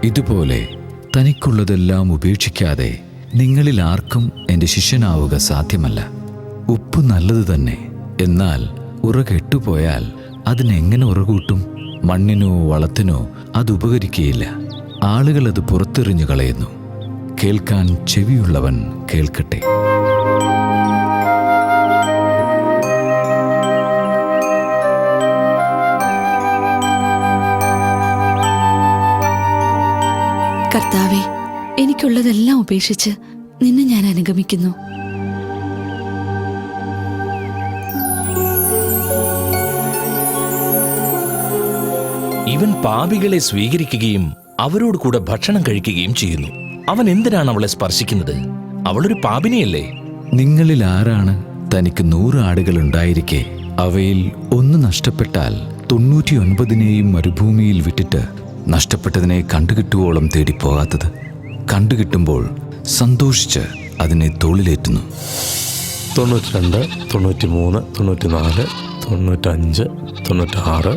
ഇതുപോലെ തനിക്കുള്ളതെല്ലാം ഉപേക്ഷിക്കാതെ നിങ്ങളിൽ ആർക്കും എൻ്റെ ശിഷ്യനാവുക സാധ്യമല്ല. ഉപ്പ് നല്ലത് തന്നെ, എന്നാൽ ഉറ കെട്ടുപോയാൽ അതിനെങ്ങനെ ഉറകൂട്ടും? മണ്ണിനോ വളത്തിനോ അത് ഉപകരിക്കുകയില്ല. ആളുകൾ അത് പുറത്തെറിഞ്ഞു കളയുന്നു. കേൾക്കാൻ ചെവിയുള്ളവൻ കേൾക്കട്ടെ. കർത്താവേ, എനിക്കുള്ളതെല്ലാം ഉപേക്ഷിച്ച് നിന്നെ ഞാൻ അനുഗമിക്കുന്നു. ഇവൻ പാപികളെ സ്വീകരിക്കുകയും അവരോട് കൂടെ ഭക്ഷണം കഴിക്കുകയും ചെയ്യുന്നു. അവൻ എന്തിനാണ് അവളെ സ്പർശിക്കുന്നത്? അവളൊരു പാപിനിയല്ലേ? നിങ്ങളിൽ ആരാണ് തനിക്ക് 100 ആടുകൾ ഉണ്ടായിരിക്കെ അവയിൽ ഒന്ന് നഷ്ടപ്പെട്ടാൽ 99 മരുഭൂമിയിൽ വിട്ടിട്ട് നഷ്ടപ്പെട്ടതിനെ കണ്ടുകിട്ടുവോളം തേടിപ്പോകാത്തത്? കണ്ടുകിട്ടുമ്പോൾ സന്തോഷിച്ച് അതിനെ തോളിലേറ്റുന്നു. 92, 93, 94, 95, 96,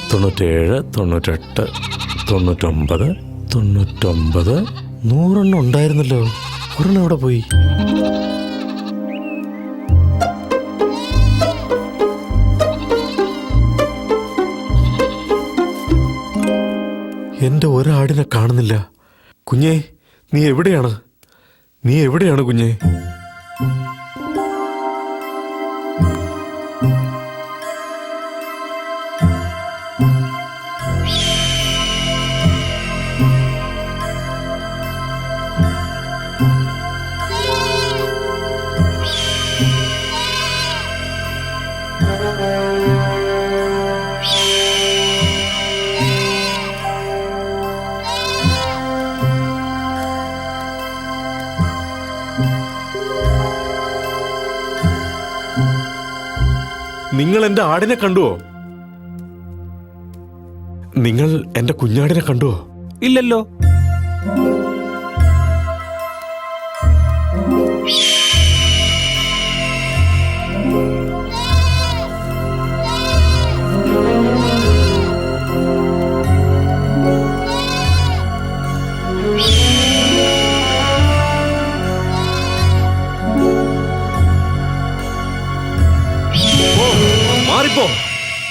97, 98, 99, 99, 100 ഉണ്ടായിരുന്നല്ലോ. ഒരെണ്ണം എവിടെ പോയി? എന്റെ ഒരാടിനെ കാണുന്നില്ല. കുഞ്ഞേ, നീ എവിടെയാണ്? നീ എവിടെയാണ് കുഞ്ഞേ? നിങ്ങൾ എന്റെ ആടിനെ കണ്ടുവോ? നിങ്ങൾ എന്റെ കുഞ്ഞാടിനെ കണ്ടുവോ? ഇല്ലല്ലോ. മാറിപ്പോ,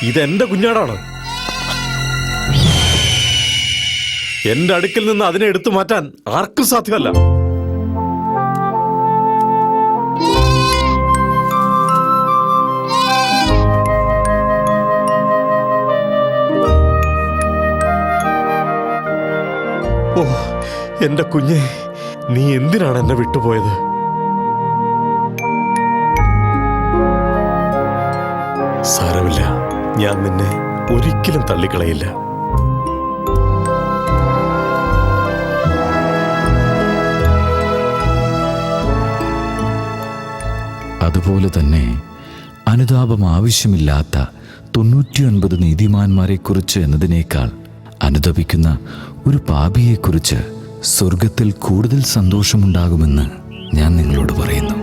ഇതെന്റെ കുഞ്ഞാടാണ്. എന്റെ അടുക്കിൽ നിന്ന് അതിനെ എടുത്തു മാറ്റാൻ ആർക്കും സാധ്യമല്ല. ഓ എന്റെ കുഞ്ഞെ, നീ എന്തിനാണ് എന്നെ വിട്ടുപോയത്? സാരമില്ല, ഞാൻ നിന്നെ ഒരിക്കലും തള്ളിക്കളയില്ല. അതുപോലെ തന്നെ അനുതാപം ആവശ്യമില്ലാത്ത 99 നീതിമാന്മാരെക്കുറിച്ച് എന്നതിനേക്കാൾ അനുതപിക്കുന്ന ഒരു പാപിയെക്കുറിച്ച് സ്വർഗത്തിൽ കൂടുതൽ സന്തോഷമുണ്ടാകുമെന്ന് ഞാൻ നിങ്ങളോട് പറയുന്നു.